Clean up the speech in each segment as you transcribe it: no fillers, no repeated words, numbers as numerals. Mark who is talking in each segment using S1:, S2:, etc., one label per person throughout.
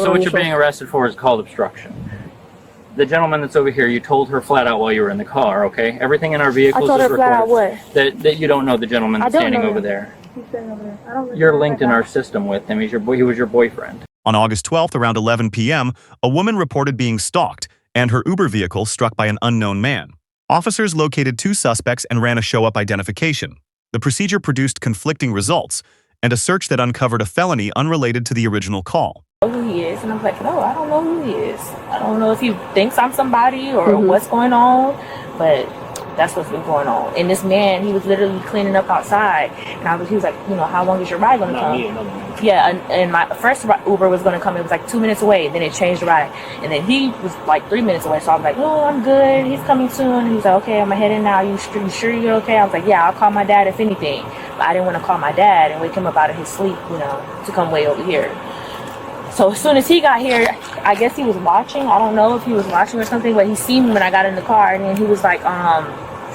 S1: so what you're being arrested for is called obstruction. The gentleman that's over here, you told her flat out while you were in the car, okay? Everything in our vehicles is recorded. I told her flat out what? That you don't know the gentleman that's standing over there. He's standing over there. I don't You're linked in our system with him. He was your boyfriend.
S2: On August 12th, around 11 p.m., a woman reported being stalked and her Uber vehicle struck by an unknown man. Officers located 2 suspects and ran a show-up identification. The procedure produced conflicting results and a search that uncovered a felony unrelated to the original call.
S3: Who he is, and I'm like, no, I don't know who he is. I don't know if he thinks I'm somebody or what's going on, but that's what's been going on. And this man, he was literally cleaning up outside, and he was like, you know, how long is your ride going to come? Yeah, and my first Uber was going to come. It was like 2 minutes away. Then it changed the ride, and then he was like 3 minutes away. So I was like, oh, I'm good. He's coming soon. And he's like, okay, I'm gonna head in now. You sure you're okay? I was like, yeah, I'll call my dad if anything. But I didn't want to call my dad and wake him up out of his sleep, you know, to come way over here. So as soon as he got here, I guess he was watching. I don't know if he was watching or something, but he seen me when I got in the car, and then he was like,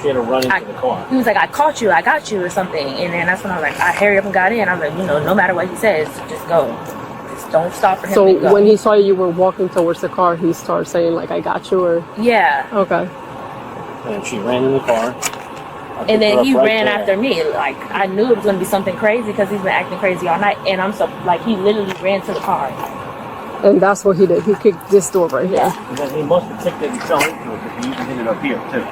S1: She had to run into the car.
S3: He was like, I caught you, I got you, or something. And then that's when I was like, I hurry up and got in. I was like, you know, no matter what he says, just go. Just don't stop for him to go.
S4: So when he saw you were walking towards the car, he started saying like, I got you, or?
S3: Yeah.
S4: Okay.
S1: And she ran in the car.
S3: And then he ran after me. Like, I knew it was going to be something crazy because he's been acting crazy all night. And he literally ran to the car.
S4: And that's what he did. He kicked this door right here.
S1: And then he must have kicked it and fell into it because he even ended up here, too.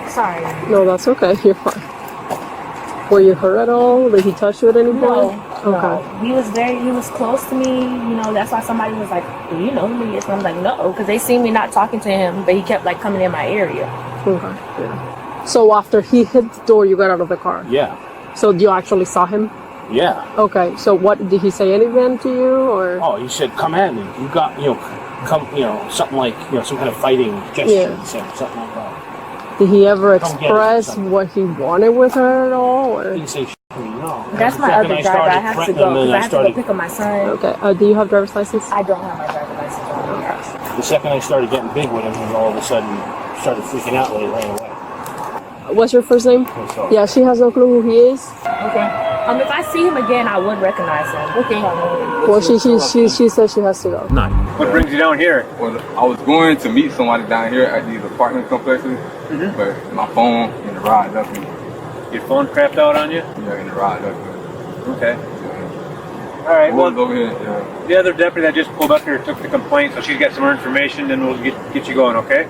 S3: Sorry.
S4: No, that's okay. You're fine. Were you hurt at all? Did he touch you at any point?
S3: No. Okay. No. He was close to me. You know, that's why somebody was like, do you know who he is? And I'm like, no, because they seen me not talking to him, but he kept like coming in my area.
S4: Okay. Yeah. So after he hit the door, you got out of the car?
S1: Yeah.
S4: So you actually saw him?
S1: Yeah.
S4: Okay. So what, did he say anything to you, or?
S1: Oh, he said, come at me. You got, something like, some kind of fighting gesture, something like that.
S4: Did he ever express what he wanted with her at all, or?
S1: He didn't say no.
S3: That's my other driver. I have to go, because I have to go pick up my son.
S4: Okay. Do you have driver's license?
S3: I don't have my driver's license on me.
S1: The second I started getting big with him, he all of a sudden started freaking out when he ran away.
S4: What's your first name? Yeah, she has no clue who he is.
S3: Okay. If I see him again, I would recognize him. Okay.
S4: Well, she says she has to go.
S1: No.
S5: What brings you down here? Well, I was going to meet somebody down here at these apartment complexes, but my phone in the ride left me.
S1: Your phone crapped out on you?
S5: Yeah, in the ride left me.
S1: Okay.
S5: Yeah.
S1: All right.
S5: Well, over here. Yeah.
S1: The other deputy that just pulled up here took the complaint, so she's got some more information, then we'll get you going, okay?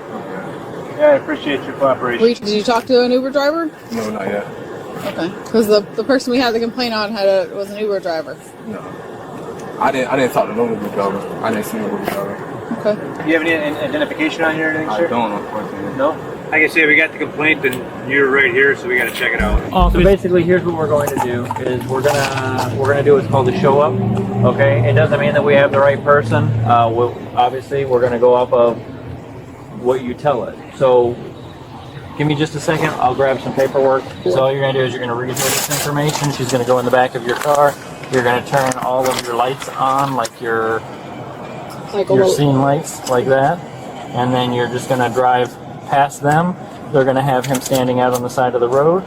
S1: Yeah, I appreciate your cooperation.
S6: Did you talk to an Uber driver?
S5: No, not yet.
S6: Okay, because the person we had the complaint on was an Uber driver.
S5: No, I didn't talk to no Uber driver. I didn't see no Uber driver.
S6: Okay.
S1: Do you have any identification on here or anything, sir?
S5: I don't, unfortunately.
S1: No? Like I said, we got the complaint and you're right here, so we got to check it out. So basically, here's what we're going to do: is we're gonna do what's called a show up. Okay, it doesn't mean that we have the right person. Obviously, we're gonna go off of what you tell it. So give me just a second, I'll grab some paperwork. So all you're going to do is you're going to read her this information. She's going to go in the back of your car. You're going to turn all of your lights on, like your scene lights, like that. And then you're just going to drive past them. They're going to have him standing out on the side of the road.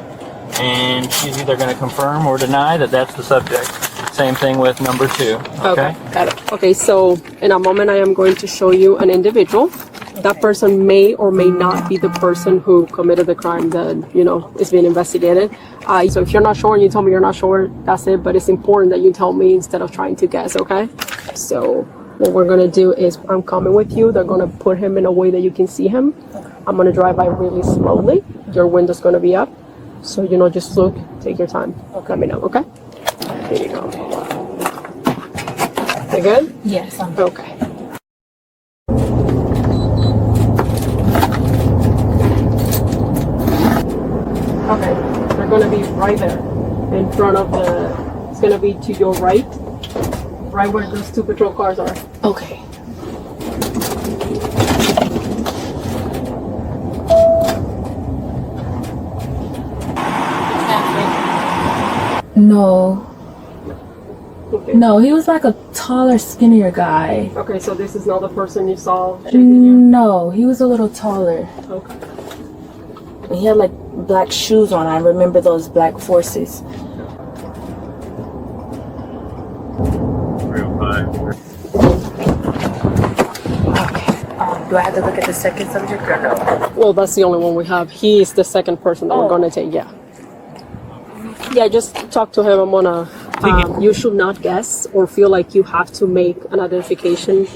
S1: And she's either going to confirm or deny that that's the subject. Same thing with number 2. Okay?
S4: Got it. Okay, so in a moment I am going to show you an individual. That person may or may not be the person who committed the crime that, is being investigated. So if you're not sure and you tell me you're not sure, that's it. But it's important that you tell me instead of trying to guess, okay? So what we're going to do is I'm coming with you. They're going to put him in a way that you can see him. I'm going to drive by really slowly. Your window's going to be up. So, just look, take your time. Let me know, okay? Here you go. You good?
S3: Yes, I'm
S4: good. Okay. Okay, they're going to be right there in front of it's going to be to your right where those 2 patrol cars are.
S3: Okay. No.
S4: Okay.
S3: No, he was like a taller, skinnier guy.
S4: Okay, so this is not the person you saw?
S3: No, he was a little taller.
S4: Okay.
S3: And he had like black shoes on. I remember those black Forces.
S1: Real fine.
S3: Do I have to look at the second subject or no?
S4: Well, that's the only one we have. He is the second person that we're going to take, yeah. Yeah, just talk to him. I'm gonna, you should not guess or feel like you have to make an identification.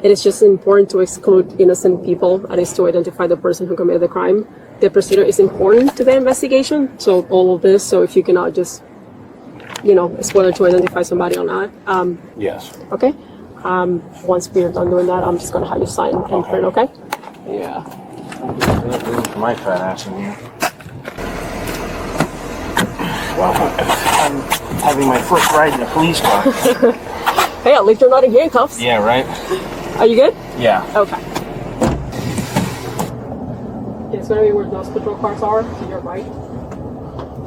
S4: It is just important to exclude innocent people, and is to identify the person who committed the crime. The procedure is important to the investigation, so all of this, so if you cannot just, you know, it's whether to identify somebody or not.
S7: Yes.
S4: Okay? Once we're done doing that, I'm just gonna have you sign and print, okay?
S7: Yeah. My fat ass in here. Well, I'm having my first ride in a police car.
S4: Hey, at least you're not in handcuffs.
S7: Yeah, right?
S4: Are you good?
S7: Yeah.
S4: Okay. It's gonna be where those patrol cars are, to your right.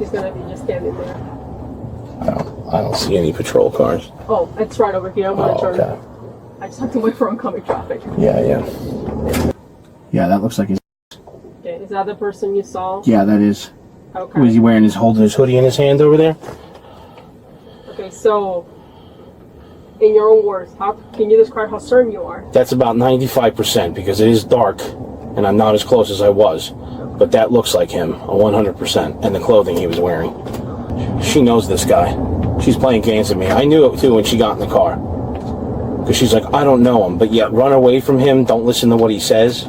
S4: He's gonna be just standing there.
S7: I don't see any patrol cars.
S4: Oh, it's right over here. I'm gonna turn.
S7: Okay.
S4: I just have to wait for oncoming traffic.
S7: Yeah. Yeah, that looks like his.
S4: Okay, is that the person you saw?
S7: Yeah, that is.
S4: Okay.
S7: Was he wearing holding his hoodie in his hand over there?
S4: Okay, so in your own words, how can you describe how certain you are?
S7: That's about 95% because it is dark and I'm not as close as I was. But that looks like him, 100%, and the clothing he was wearing. She knows this guy. She's playing games with me. I knew it too when she got in the car. Because she's like, I don't know him, but yet run away from him, don't listen to what he says.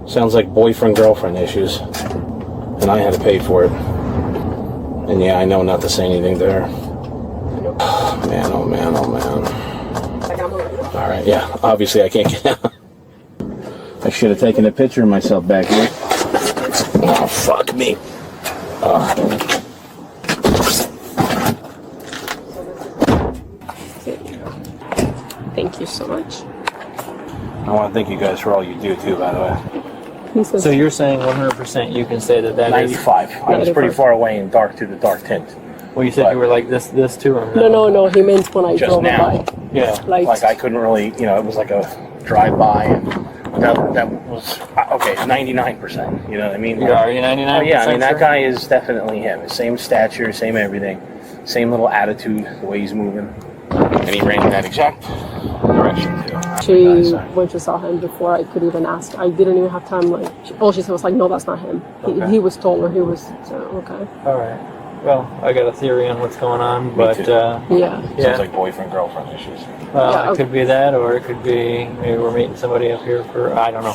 S7: Sounds like boyfriend-girlfriend issues. And I had to pay for it. And yeah, I know not to say anything to her. Man, oh man, oh man. Alright, yeah, obviously I can't get out. I should have taken a picture of myself back here. Oh, fuck me.
S4: Thank you so much.
S7: I want to thank you guys for all you do too, by the way.
S1: So you're saying 100% you can say that
S7: 95. I was pretty far away and dark through the dark tint.
S1: Well, you said you were like this too, or
S4: No. He meant when I
S7: Just
S4: drove
S7: now.
S4: by.
S7: Yeah. Like I couldn't really, it was like a drive-by, and that was okay. 99%. You know what I mean?
S1: Are you 99%?
S7: Oh yeah. I mean that
S1: sure?
S7: guy is definitely him. Same stature, same everything, same little attitude, the way he's moving, and he ran in that exact direction too.
S4: When she saw him before I could even ask, I didn't even have time. All she said was like, "No, that's not him."
S1: Okay.
S4: He was taller. He was okay.
S1: All right. Well, I got a theory on what's going on, but
S4: Yeah.
S7: Sounds like boyfriend-girlfriend issues.
S1: Well,
S4: Yeah,
S1: it could be that, or it could be maybe we're meeting somebody up here for I don't know.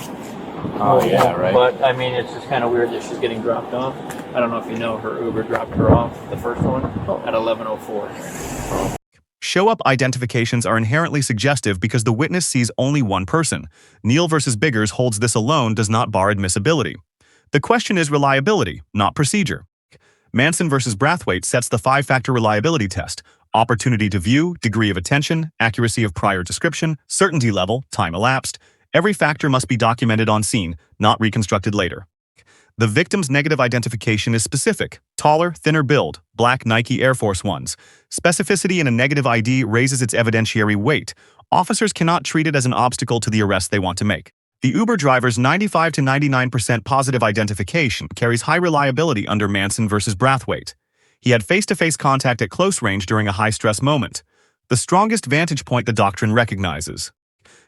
S7: Oh yeah, right.
S1: But I mean, it's just kind of weird that she's getting dropped off. I don't know if you know, her Uber dropped her off, the first one, at 11:04.
S2: Show-up identifications are inherently suggestive because the witness sees only one person. Neal versus Biggers holds this alone does not bar admissibility. The question is reliability, not procedure. Manson versus Brathwaite sets the 5-factor reliability test: opportunity to view, degree of attention, accuracy of prior description, certainty level, time elapsed. Every factor must be documented on scene, not reconstructed later. The victim's negative identification is specific: taller, thinner build, black Nike Air Force Ones. Specificity in a negative ID raises its evidentiary weight. Officers cannot treat it as an obstacle to the arrest they want to make. The Uber driver's 95 to 99% positive identification carries high reliability under Manson versus Brathwaite. He had face-to-face contact at close range during a high-stress moment. The strongest vantage point the doctrine recognizes.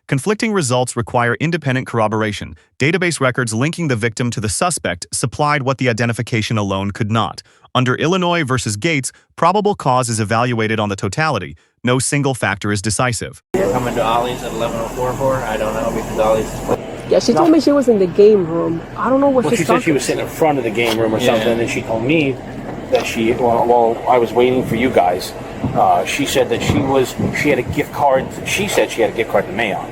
S2: Conflicting results require independent corroboration. Database records linking the victim to the suspect supplied what the identification alone could not. Under Illinois versus Gates, probable cause is evaluated on the totality. No single factor is decisive.
S1: Coming to Ollie's at 11:04. I don't know because Ollie's.
S4: Yeah, she told me she was in the game room. I don't know what
S7: Well, she said she was sitting in front of the game room or something, and she told me that while I was waiting for you guys, she said that she had a gift card. She said she had a gift card to Mayon.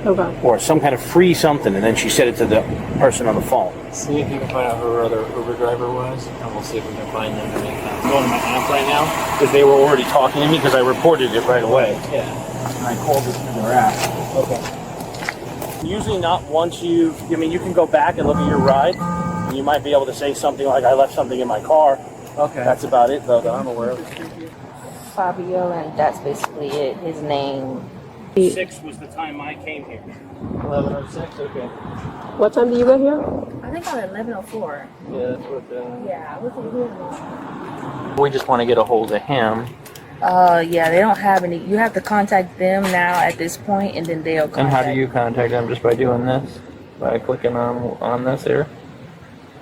S4: Okay.
S7: Or some kind of free something, and then she said it to the person on the phone.
S1: See if you can find out who her other Uber driver was, and we'll see if we can find them to make that.
S7: I'm going to my app right now, because they were already talking to me, because I reported it right away.
S1: Yeah.
S7: And I called it to their app.
S1: Okay.
S7: Usually not once you can go back and look at your ride, and you might be able to say something like, I left something in my car.
S1: Okay.
S7: That's about it, though, that I'm aware of.
S3: Fabio, and that's basically it. His name.
S7: 6 was the time I came here.
S1: 11:06. Okay.
S4: What time did you get here?
S3: I think I'm at 11:04.
S1: Yeah, that's what.
S3: Yeah, I wasn't here.
S1: We just want to get a hold of him
S3: Yeah, they don't have any. You have to contact them now at this point, and then they'll contact.
S1: And how do you contact them? Just by doing this? By clicking on this here?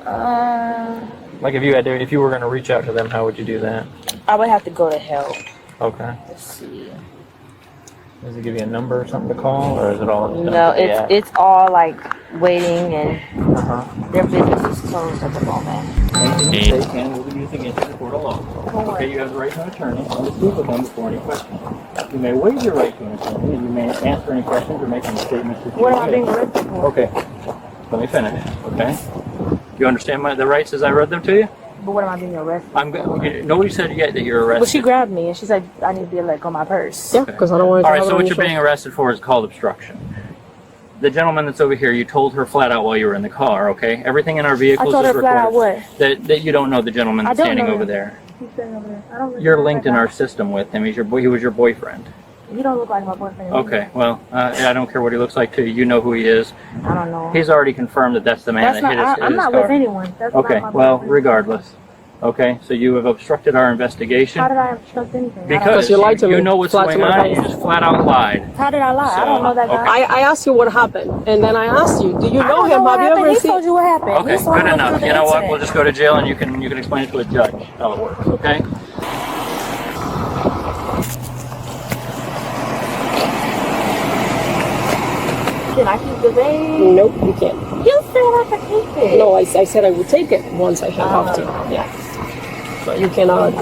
S1: Like if you were going to reach out to them, how would you do that?
S3: I would have to go to help.
S1: Okay.
S3: Let's see.
S1: Does it give you a number or something to call, or is it all?
S3: No, it's all like waiting, and
S1: Uh-huh.
S3: their business is closed at the moment.
S1: They can will be used against you in a court of law. Okay, you have the right to an attorney and to speak with them before any questions. You may waive your right to an attorney, and you may answer any questions or make any statements that you
S3: What am I
S1: wish.
S3: being arrested for?
S1: Okay, let me finish. Okay. You understand the rights as I read them to you?
S3: But what am I being arrested?
S1: Nobody said yet that you're arrested.
S3: Well, she grabbed me and she said I need to be let go of my purse.
S4: Yeah, because I don't want to.
S1: All right, so what you're being arrested for is called obstruction. The gentleman that's over here, you told her flat out while you were in the car, okay? Everything in our vehicles
S3: I told
S1: is
S3: her flat out
S1: recorded.
S3: what?
S1: That you don't know the gentleman
S3: I
S1: that's
S3: don't
S1: standing
S3: know
S1: over
S3: him.
S1: there.
S3: He's standing over there. I don't really
S1: You're
S3: know
S1: linked
S3: that
S1: in
S3: guy.
S1: our system with him. He was your boyfriend.
S3: He don't look like my boyfriend.
S1: Okay, well, I don't care what he looks like to you. You know who he is.
S3: I don't know.
S1: He's already confirmed that that's the man
S3: That's
S1: that hit
S3: not.
S1: his
S3: I'm not
S1: car.
S3: with anyone. That's
S1: Okay,
S3: not my
S1: well,
S3: boyfriend.
S1: regardless. Okay, so you have obstructed our investigation.
S3: How did I obstruct anything?
S1: Because
S4: you lied to me.
S1: you know what's
S4: Flat to
S1: going
S4: my
S1: on, and you
S4: face.
S1: just flat out lied.
S3: How did I lie? I don't know that guy.
S4: I asked you what happened, and then I asked you, do you
S3: I
S4: know
S3: don't
S4: him?
S3: what
S4: Have you
S3: happened.
S4: ever
S3: He
S4: seen?
S3: told you what happened.
S1: Okay,
S3: He told
S1: good
S3: me
S1: enough.
S3: through the
S1: You know what?
S3: incident.
S1: We'll just go to jail and you can explain it to a judge how it works, okay?
S3: Can I keep the bag?
S4: Nope, you can't.
S3: You said I could keep it.
S4: No, I said I would take it once I have to. Yeah. But you cannot.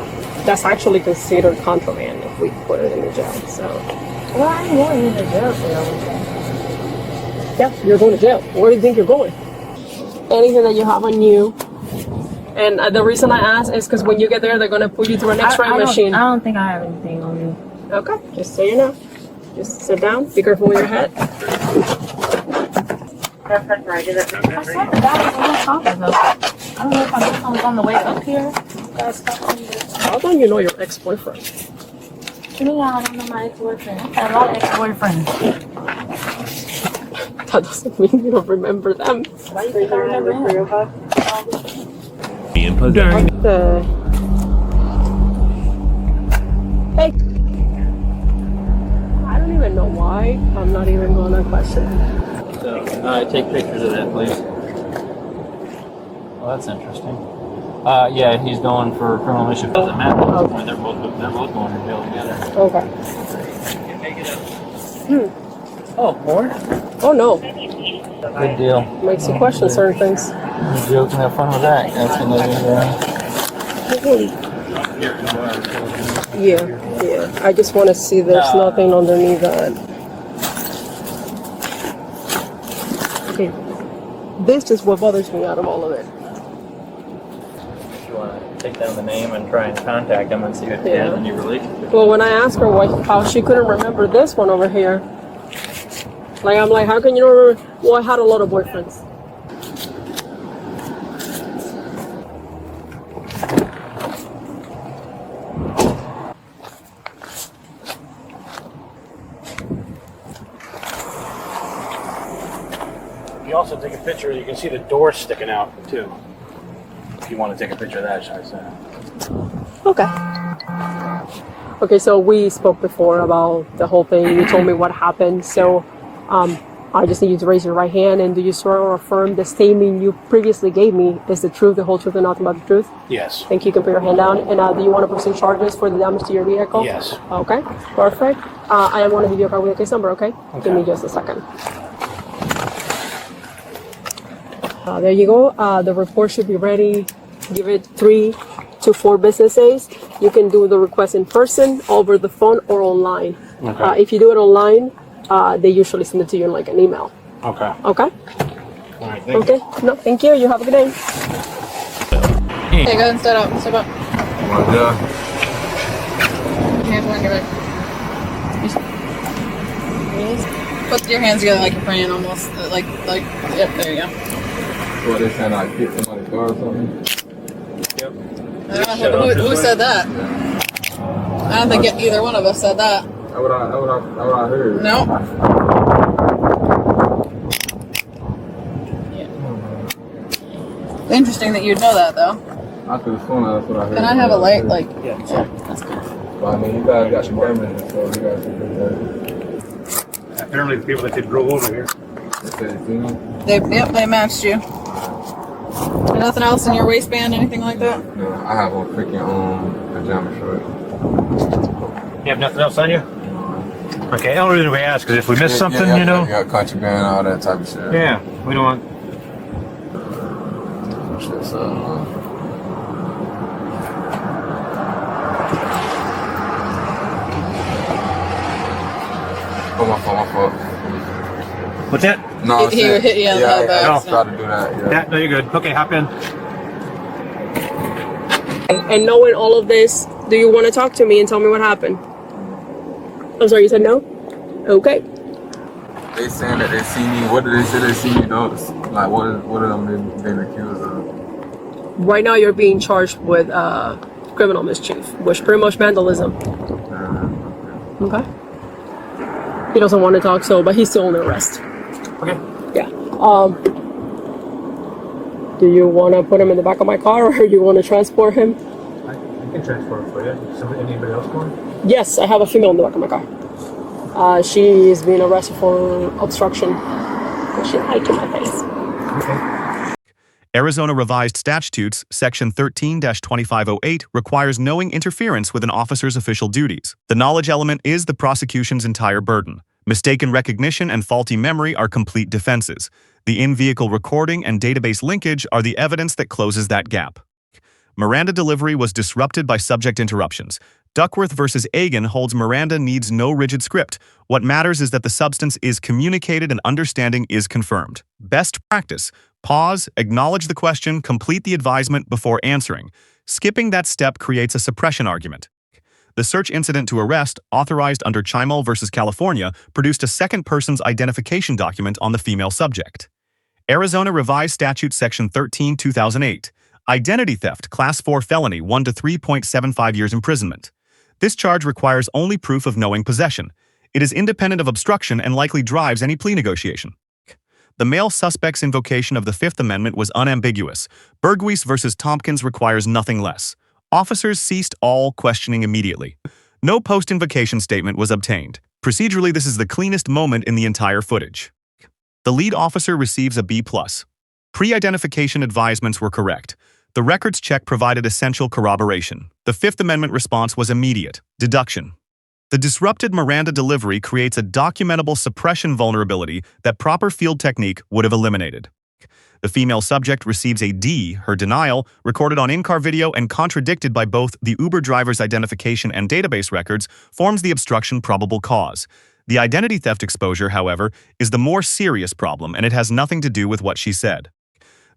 S4: That's actually considered contraband if we put it in the jail. So.
S3: Well, I ain't going in the jail cell.
S4: Yeah, you're going to jail. Where do you think you're going? Anything that you have on you. And the reason I ask is because when you get there, they're going to put you through an X-ray machine.
S3: I don't think I have anything on me.
S4: Okay, just so you know. Just sit down. Be careful with your head.
S3: That's right. I saw the guy was on top of us. I don't know if I was on the way up here.
S4: How don't you know your ex-boyfriend?
S3: To me, I don't know my ex-boyfriend. I had a lot of ex-boyfriends.
S4: That doesn't mean you don't remember them.
S3: Why do you think I remember him?
S4: Hey. I don't even know why. I'm not even going to question it.
S1: So, take pictures of that, please. Well, that's interesting. Yeah, he's going for criminal mischief. Doesn't matter.
S4: Okay.
S1: They're both going to jail together.
S4: Okay.
S1: Oh, more?
S4: Oh no.
S1: Good deal.
S4: Makes you question certain things.
S1: You joke and have fun with that. That's
S4: Yeah. I just want to see there's nothing underneath that. Okay. This is what bothers me out of all of it.
S1: You want to take down the name and try and contact him and see if he has any relationship.
S4: Well, when I asked her how she couldn't remember this one over here, I'm like, how can you not remember? Well, I had a lot of boyfriends.
S7: You also take a picture, you can see the door sticking out too. If you want to take a picture of that, should I say?
S4: Okay. Okay, so we spoke before about the whole thing. You told me what happened. So I just need you to raise your right hand, and do you swear or affirm the statement you previously gave me is the truth, the whole truth, and nothing but the truth?
S7: Yes.
S4: Thank you. You can put your hand down. And do you want to pursue charges for the damage to your vehicle?
S7: Yes.
S4: Okay, perfect. I am going to give you a card with a case number, okay? Give me just a second. There you go. The report should be ready. Give it 3 to 4 business days. You can do the request in person, over the phone, or online.
S7: Okay.
S4: If you do it online, they usually send it to you in like an email.
S7: Okay.
S4: Okay?
S7: All right, thank you.
S4: Okay. No, thank you. You have a good day.
S6: Hey, go ahead and step up. Step up.
S5: Yeah.
S6: Hands behind your back. Put your hands together like you're praying almost. Yep, there you go.
S5: What, they saying I kicked somebody's car or something?
S6: I don't know who said that. I don't think either one of us said that.
S5: That's what I heard.
S6: No. Interesting that you'd know that though.
S5: I could have sworn that's what I heard.
S6: Can I have a light? Like,
S7: Yeah.
S6: that's good.
S5: Well, I mean, you guys got some evidence, so you guys can do that.
S1: Apparently the people that did drove over here.
S5: They said they seen him?
S6: They matched you. Nothing else in your waistband, anything like that?
S5: No, I have a freaking pajama shirt.
S1: You have nothing else on you? Okay, the only reason we ask is if we miss something, you know?
S5: Yeah, contraband, all that type of shit.
S1: Yeah, we don't want...
S5: Shit, so, oh, my fault.
S1: What's that?
S5: No,
S6: He hit you in the head by
S5: I
S6: accident.
S5: tried to do that,
S1: Yeah, no, you're good. Okay, hop in.
S4: And knowing all of this, do you want to talk to me and tell me what happened? I'm sorry, you said no? Okay.
S5: They saying that they see me. What did they say they see me though? Like, what are them being accused of?
S4: Right now you're being charged with criminal mischief, which pretty much vandalism. Okay. He doesn't want to talk, but he's still under arrest.
S1: Okay.
S4: Yeah. Do you want to put him in the back of my car, or do you want to transport him?
S1: I can transport it for you. Anybody else going?
S4: Yes, I have a female in the back of my car. She is being arrested for obstruction. She lied to my face.
S1: Okay.
S2: Arizona Revised Statutes, Section 13-2508, requires knowing interference with an officer's official duties. The knowledge element is the prosecution's entire burden. Mistaken recognition and faulty memory are complete defenses. The in-vehicle recording and database linkage are the evidence that closes that gap. Miranda delivery was disrupted by subject interruptions. Duckworth versus Agan holds Miranda needs no rigid script. What matters is that the substance is communicated and understanding is confirmed. Best practice: pause, acknowledge the question, complete the advisement before answering. Skipping that step creates a suppression argument. The search incident to arrest, authorized under Chimel versus California, produced a second person's identification document on the female subject. Arizona Revised Statute Section 13-2008. Identity theft, Class 4 felony, 1 to 3.75 years imprisonment. This charge requires only proof of knowing possession. It is independent of obstruction and likely drives any plea negotiation. The male suspect's invocation of the Fifth Amendment was unambiguous. Berghuis versus Thompkins requires nothing less. Officers ceased all questioning immediately. No post-invocation statement was obtained. Procedurally, this is the cleanest moment in the entire footage. The lead officer receives a B+. Pre-identification advisements were correct. The records check provided essential corroboration. The Fifth Amendment response was immediate. Deduction. The disrupted Miranda delivery creates a documentable suppression vulnerability that proper field technique would have eliminated. The female subject receives a D. Her denial, recorded on in-car video and contradicted by both the Uber driver's identification and database records, forms the obstruction probable cause. The identity theft exposure, however, is the more serious problem, and it has nothing to do with what she said.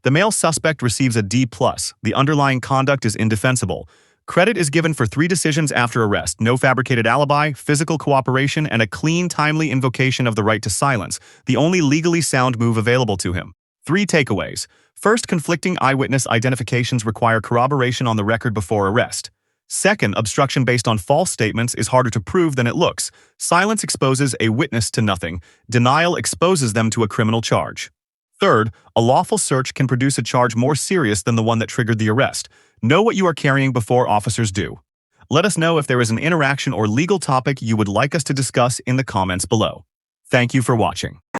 S2: The male suspect receives a D+. The underlying conduct is indefensible. Credit is given for 3 decisions after arrest: no fabricated alibi, physical cooperation, and a clean, timely invocation of the right to silence, the only legally sound move available to him. 3 takeaways. First, conflicting eyewitness identifications require corroboration on the record before arrest. Second, obstruction based on false statements is harder to prove than it looks. Silence exposes a witness to nothing. Denial exposes them to a criminal charge. Third, a lawful search can produce a charge more serious than the one that triggered the arrest. Know what you are carrying before officers do. Let us know if there is an interaction or legal topic you would like us to discuss in the comments below. Thank you for watching.